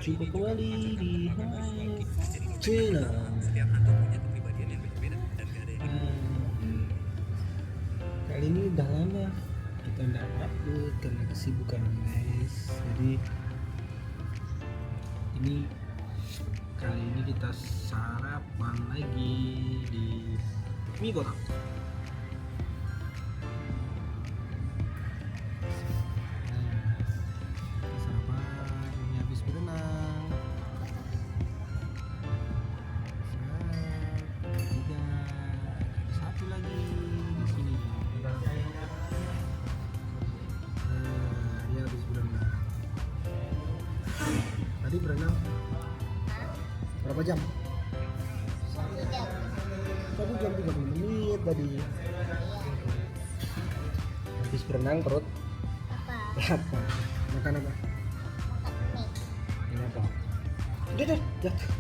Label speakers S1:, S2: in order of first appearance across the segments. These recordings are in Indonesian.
S1: Jumpa kembali di Hype Channel. Kali ini udah lama kita nggak upload karena kesibukan guys. Jadi kali ini kita sarapan lagi di mie kotak. Tadi berenang berapa jam? 1 jam 30 menit tadi. Habis berenang perut apa? Makan apa? Ini apa? Udah jatuh.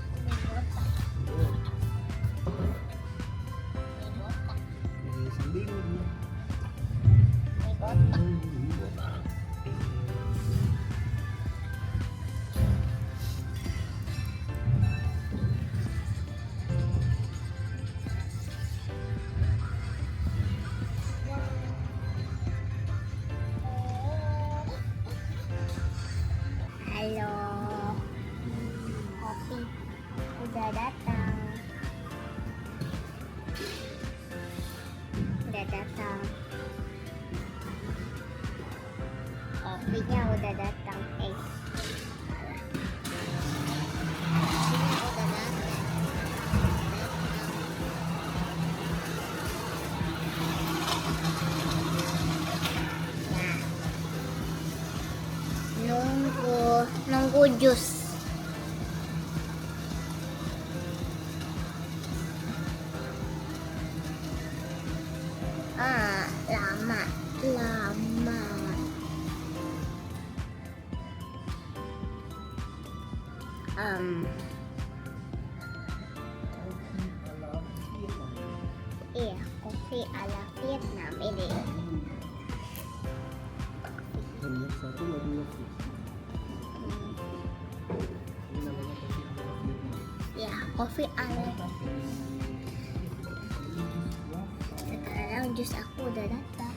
S1: Sambing.
S2: Halo, kopi udah datang. Kopinya udah datang. Nunggu jus. Lama. Iya, kopi ala Vietnam ini.
S1: Satu lagi.
S2: Ya, kopi ala. Sekarang jus aku udah datang.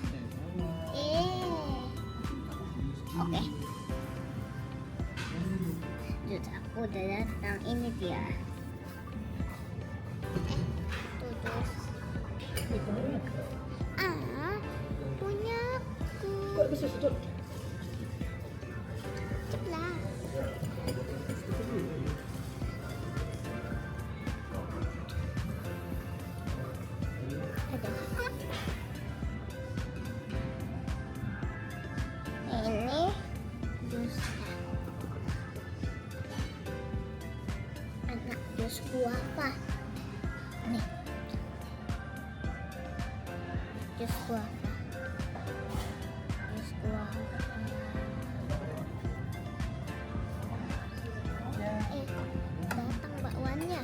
S2: Oke. Jus aku udah datang. Ini dia. Tuh jus. Punyaku.
S1: Kok bisa sedot?
S2: Ceplah. Ini jus anak jus guava. Nih jus guava. Datang bakwannya.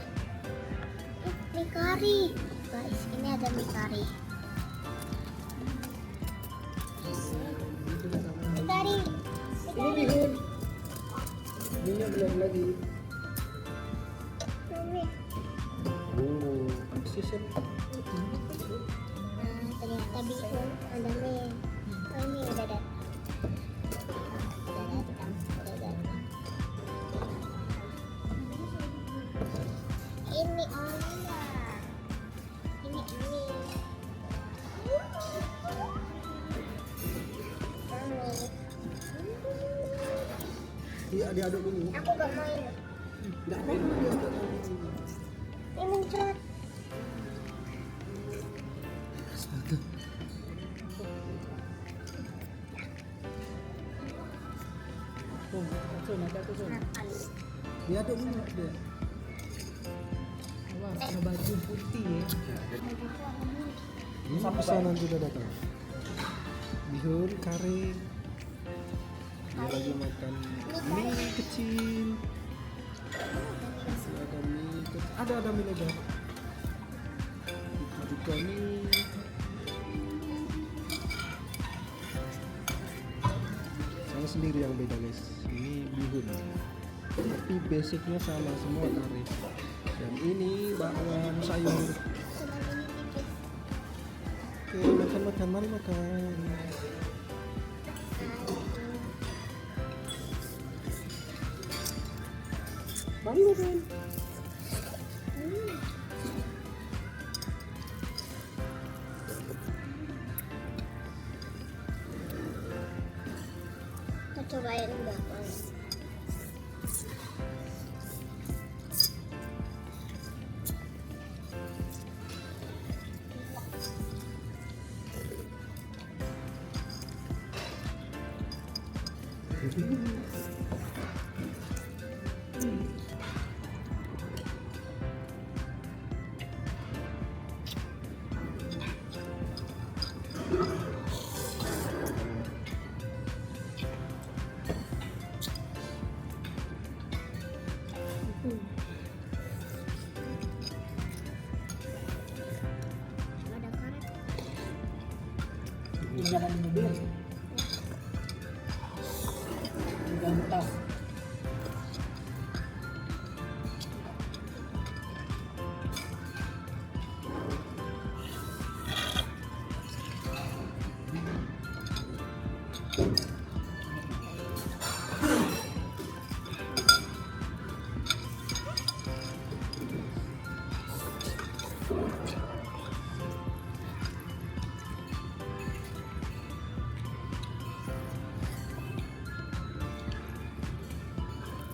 S2: Mie kari guys, ini ada mie kari.
S1: Karinya belum lagi.
S2: Mami.
S1: Bumbu. Sisir.
S2: Ternyata bihun ada mie. Oh, ini udah datang. Udah datang. Udah datang. Ini Olia. Ini mie.
S1: Iya, diaduk dulu.
S2: Aku gak mau ini.
S1: Enggak apa-apa diaduk.
S2: Ini muncrat.
S1: Astaga.
S2: Makan.
S1: Diaduk dulu dia.
S3: Awas, ada baju putih ya.
S1: Ini pesanan sudah datang. Bihun kari. Dia lagi makan mie kecil. Masih ada mie kecil. Ada mie lebar. Itu juga mie. Saya sendiri yang beda guys. Ini bihun. Tapi basicnya sama semua kari. Dan ini bakwan sayur.
S2: Cuman ini tipis.
S1: Oke, makan, mari makan. Mari makan.
S2: Kita cobain bakwan. Ada karet.
S3: Jangan di mobil. Jangan tas.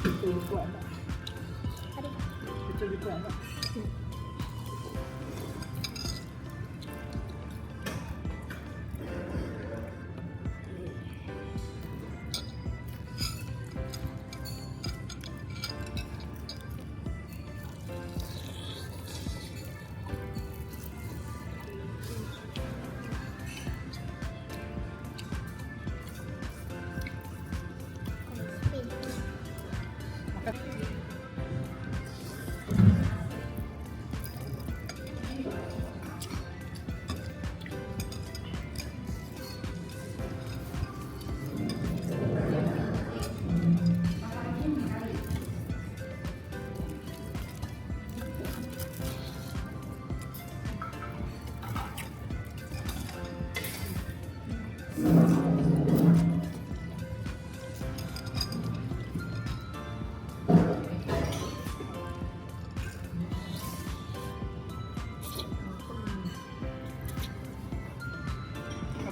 S3: Betul juga anak.
S2: Aduh.
S3: Betul juga anak.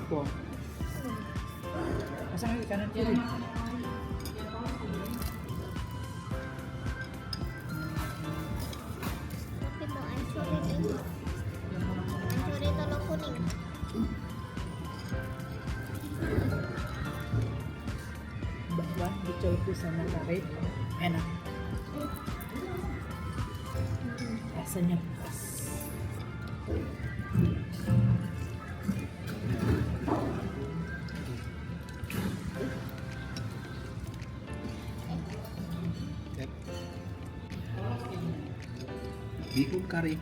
S1: Apa?
S3: Pasang lagi kanan kiri.
S2: Tapi mau hancurin ini. Hancurin telur kuning.
S3: Bakwan dicolok sama kari. Enak. Rasanya pas.
S1: Bihun kari.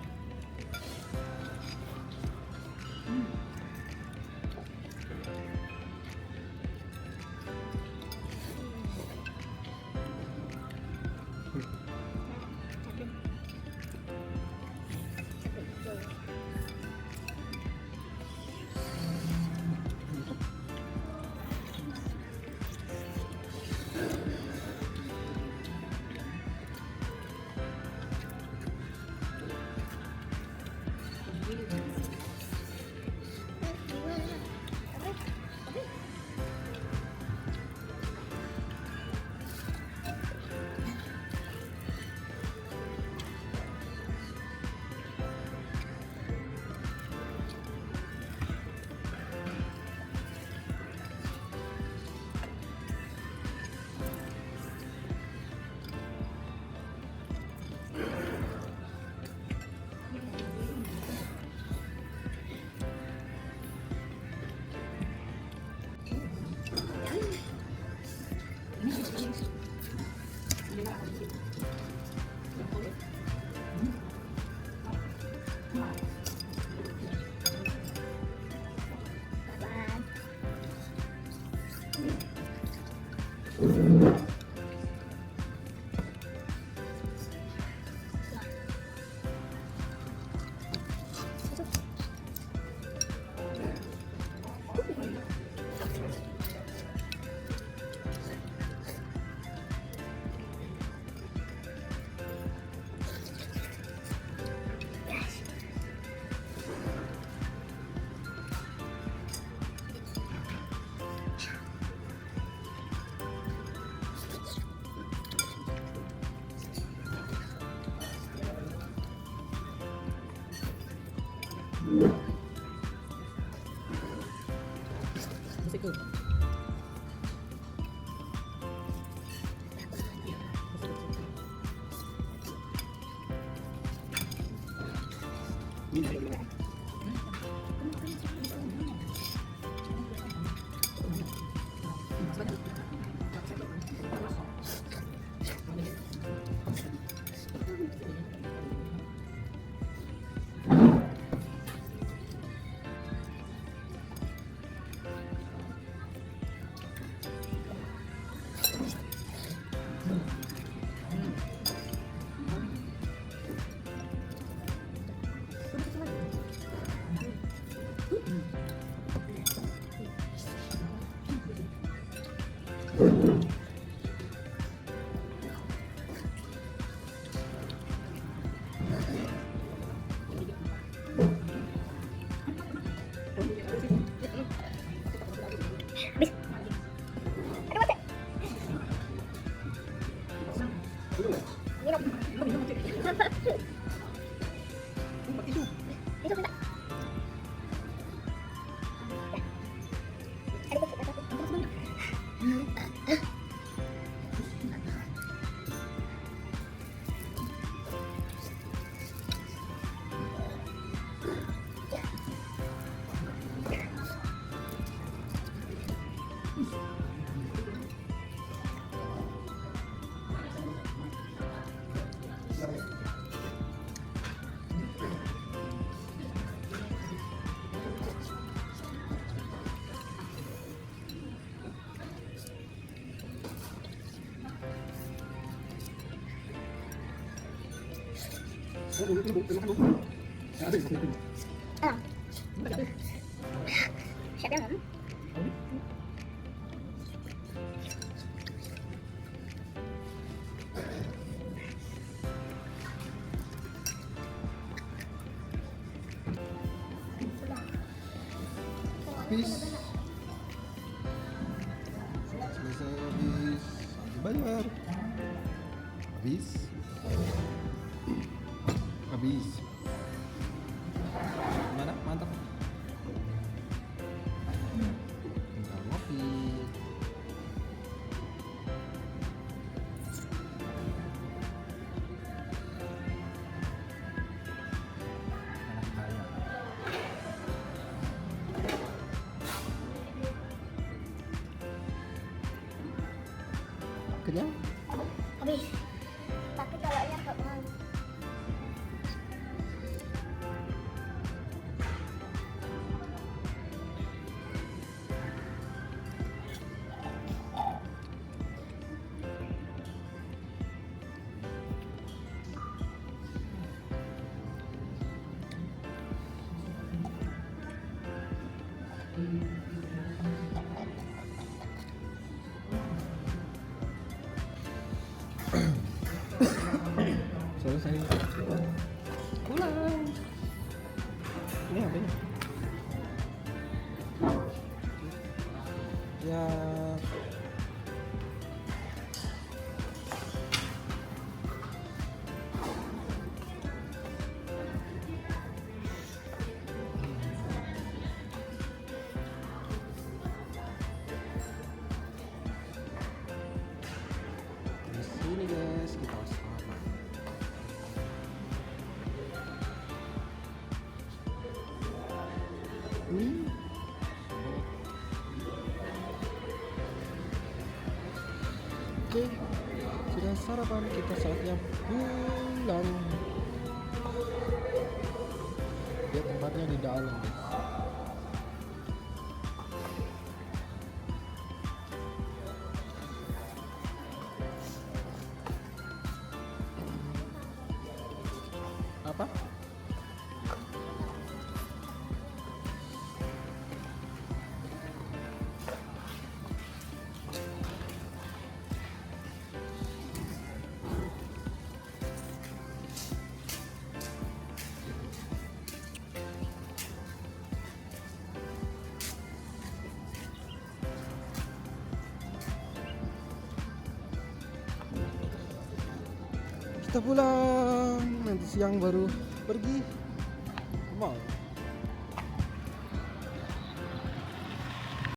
S3: Masih ke.
S2: Ah. Siap ya, Mam?
S1: Habis. Selesai habis. Dibayar. Habis. Habis. Mana? Mantap. Tinggal ngopi. Anak kaya. Kenyang?
S2: Habis. Tapi kayaknya nggak mau.
S1: Selesai. Pulang. Ini apa ini? Ya. Di sini guys kita sarapan. Oke, sudah sarapan, kita saatnya pulang. Lihat tempatnya di dalam guys. Apa? Kita pulang, nanti siang baru pergi ke mall.